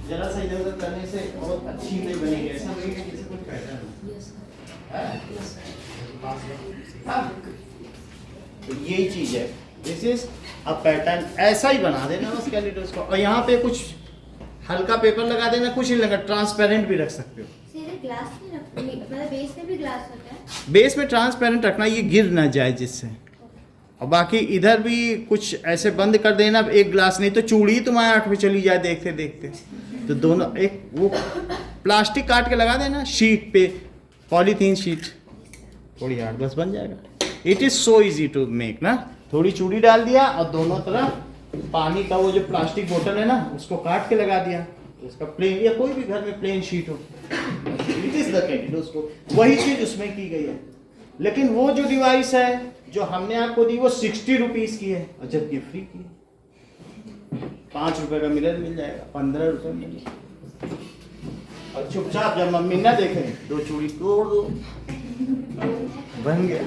जरा सा इधर उधर करने से बहुत अच्छी इमेज बनेगी। ऐसा लगेगा जैसे कोई पैटर्न है। हाँ। तो यही चीज है, दिस इज अ पैटर्न। ऐसा ही बना देना बस कैलिडोस्कोप। और यहाँ पे कुछ हल्का पेपर लगा देना, कुछ नहीं लगा, ट्रांसपेरेंट भी रख सकते हो। सीधे ग्लास नहीं रखते, मतलब बेस में भी ग्लास होता है। बेस में ट्रांसपेरेंट रखना, ये गिर ना जाए जिससे। और बाकी इधर भी कुछ ऐसे बंद कर देना, एक ग्लास नहीं तो चूड़ी तुम्हारे आंख में चली जाए देखते देखते। तो दोनों एक वो प्लास्टिक काट के लगा देना शीट पे, पॉलीथीन शीट थोड़ी हार्ड, बस बन जाएगा। It is so easy to make ना। थोड़ी चूड़ी डाल दिया और दोनों तरफ पानी का वो जो प्लास्टिक बोतल है ना उसको काट के लगा दिया, तो इसका प्लेन या कोई भी घर में प्लेन शीट हो, इट इज द कैलिडोस्कोप। वही चीज उसमें की गई है। लेकिन वो जो डिवाइस है जो हमने आपको दी वो 60 रुपीज की है, और जबकि फ्री की है। 5 रुपए का मिरर मिल जाएगा, 15 रुपए मिल जाएगा। और चुपचाप जब मम्मी ना देखे 2 चूड़ी तोड़ दो, बन गया।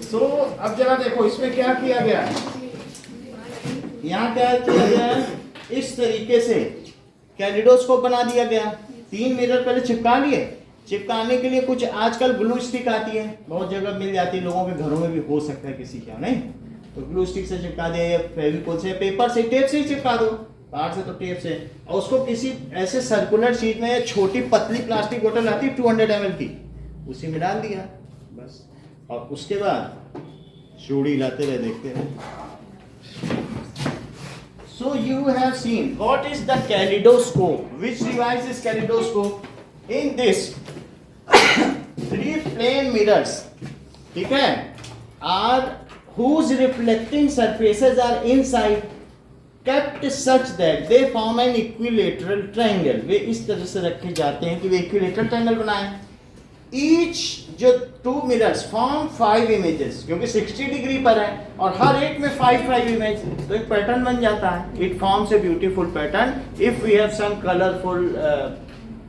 सो अब जरा देखो इसमें क्या किया गया है। यहाँ क्या किया गया है, इस तरीके से कैलिडोस्कोप बना दिया गया। 3 मिरर पहले चिपका लिए। चिपकाने के लिए कुछ आजकल ग्लू स्टिक आती है, बहुत जगह मिल जाती है, लोगों के घरों में भी हो सकता है किसी क्या नहीं, तो ग्लू स्टिक से चिपका दिया, या फेविकोल से, पेपर से, टेप से ही चिपका दो, बाहर से तो टेप से। और उसको किसी ऐसे सर्कुलर शीट में, या छोटी पतली प्लास्टिक बोतल आती है 200 ml की, उसी में डाल दिया बस। और उसके बाद चूड़ी लाते रहे, देखते रहे। So you have seen what is the kaleidoscope. Which device is kaleidoscope? In this 3 plane mirrors, ठीक है, are whose reflecting surfaces are inside kept such that they form an equilateral triangle. वे इस तरह से रखे जाते हैं कि वे equilateral triangle बनाएं। Each जो 2 मिरर्स फॉर्म 5 इमेजेस, क्योंकि 60 डिग्री पर है और हर एक में 5 इमेज, तो एक पैटर्न बन जाता है। It forms a beautiful pattern if we have some colourful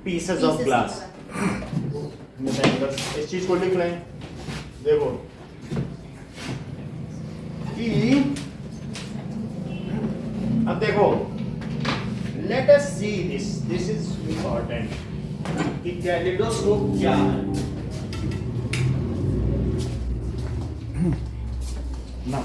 pieces of glass. इस चीज को लिख लें, देखो कि अब देखो, let us see this is important कि कैलिडोस्कोप क्या है ना।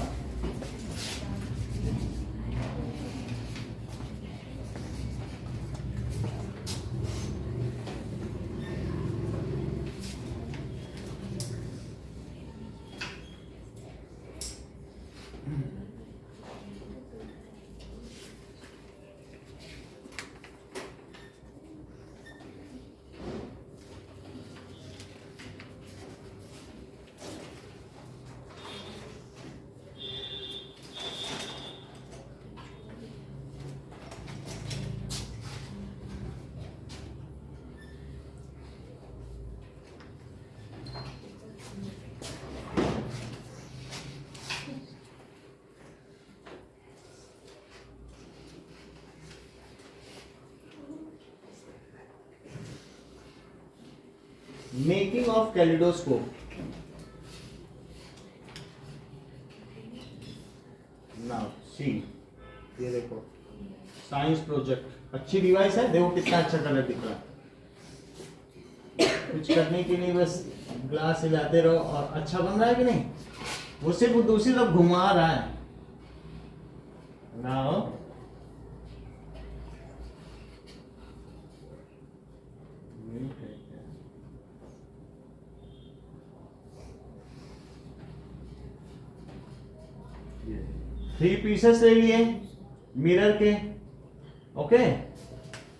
Making of kaleidoscope. Now see, ये देखो साइंस प्रोजेक्ट, अच्छी डिवाइस है, देखो कितना अच्छा कलर दिख रहा है। कुछ करने के लिए बस ग्लास हिलाते रहो और अच्छा बन रहा है कि नहीं। वो सिर्फ दूसरी तरफ घुमा रहा है। नाउ थ्री पीसेस ले लिए मिरर के, ओके।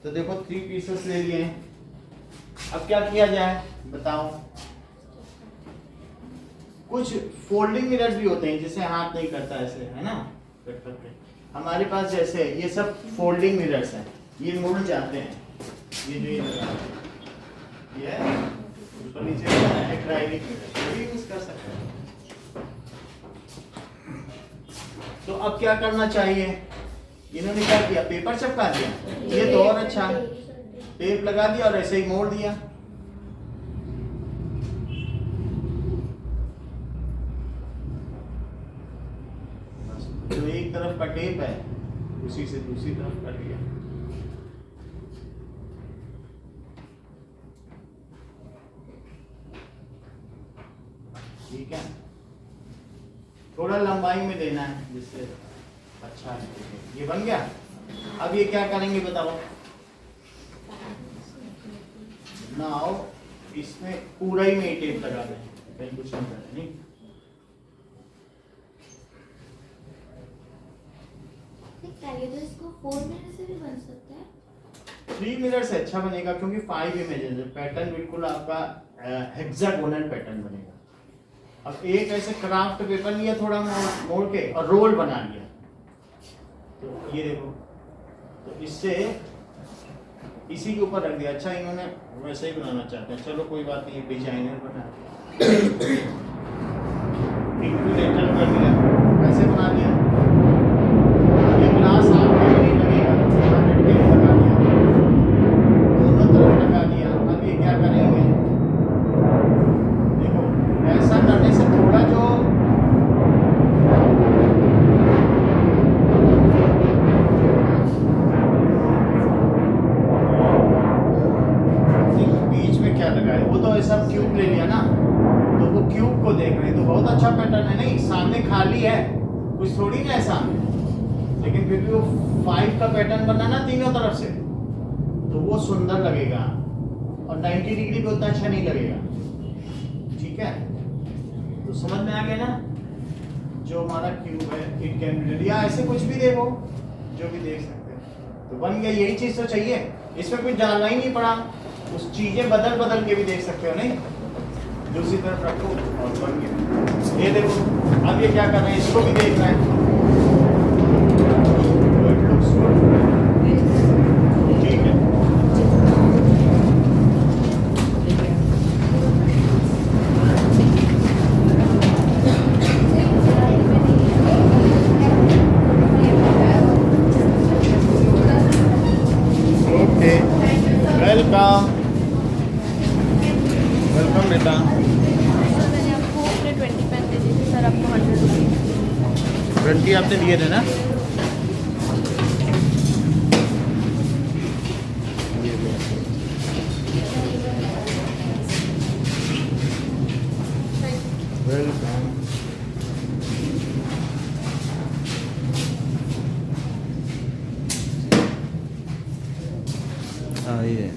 तो देखो 3 पीसेस ले लिए। अब क्या किया जाए बताओ। कुछ फोल्डिंग मिरर्स भी होते हैं जिसे हाथ नहीं करता ऐसे, है ना, हमारे पास जैसे ये सब फोल्डिंग मिरर्स हैं, ये मुड़ जाते हैं। ये जो ये लगा ये ऊपर नीचे एक्राइलिक मिरर भी यूज कर सकते हैं। तो अब क्या करना चाहिए, इन्होंने क्या किया, पेपर चिपका दिया। ये तो और अच्छा है, टेप लगा दिया और ऐसे ही मोड़ दिया। जो एक तरफ का टेप है उसी से दूसरी तरफ कर लिया। ठीक है, थोड़ा लंबाई में देना है जिससे अच्छा है। ये बन गया। अब ये क्या करेंगे बताओ। नाउ इसमें पूरा ही में टेप लगा दें, कहीं कुछ नहीं करें, नहीं। कैलिडोस्कोप 4 मिनट से भी बन सकता है। 3 मिनट से अच्छा बनेगा क्योंकि 5 इमेजेस है, पैटर्न बिल्कुल आपका हेक्सागोनल पैटर्न बनेगा। अब एक ऐसे क्राफ्ट पेपर लिया, थोड़ा मोड़ के और रोल बना लिया। तो ये देखो, तो इससे इसी के ऊपर रख दिया। अच्छा इन्होंने वैसे ही बनाना चाहते हैं, चलो कोई बात नहीं, डिजाइनर बना दिया, इंक्यूलेटर कर दिया, वैसे बना दिया। ये ग्लास आपको नहीं लगेगा, टेप लगा दिया, दोनों तरफ लगा दिया। अब ये क्या करेंगे, देखो ऐसा करने से थोड़ा जो बीच में क्या लगा है, वो तो ऐसा क्यूब ले लिया ना, तो वो क्यूब को देख रहे हैं, तो बहुत अच्छा पैटर्न है। नहीं सामने खाली है, कुछ थोड़ी ना है सामने, लेकिन फिर भी वो 5 का पैटर्न बना ना तीनों तरफ से, तो वो सुंदर लगेगा और 90 डिग्री पे उतना अच्छा नहीं लगेगा। ठीक है, तो समझ में आ गया ना। जो हमारा क्यूब है इट कैन बी, या ऐसे कुछ भी देखो, जो भी देख सकते हैं। तो बन गया, यही चीज तो चाहिए, इसमें कुछ डालना ही नहीं पड़ा। उस चीजें बदल बदल के भी देख सकते हो, नहीं दूसरी तरफ रखो और बन गया। ये देखो, अब ये क्या कर रहे हैं, इसको भी देखना है। ठीक है, ओके, वेलकम वेलकम बेटा। सर मैंने आपको अपने 20 पेन दे दिए थे सर, आपको 100 रुपीज़। 20 आपने दिए थे ना। वेलकम। आइए।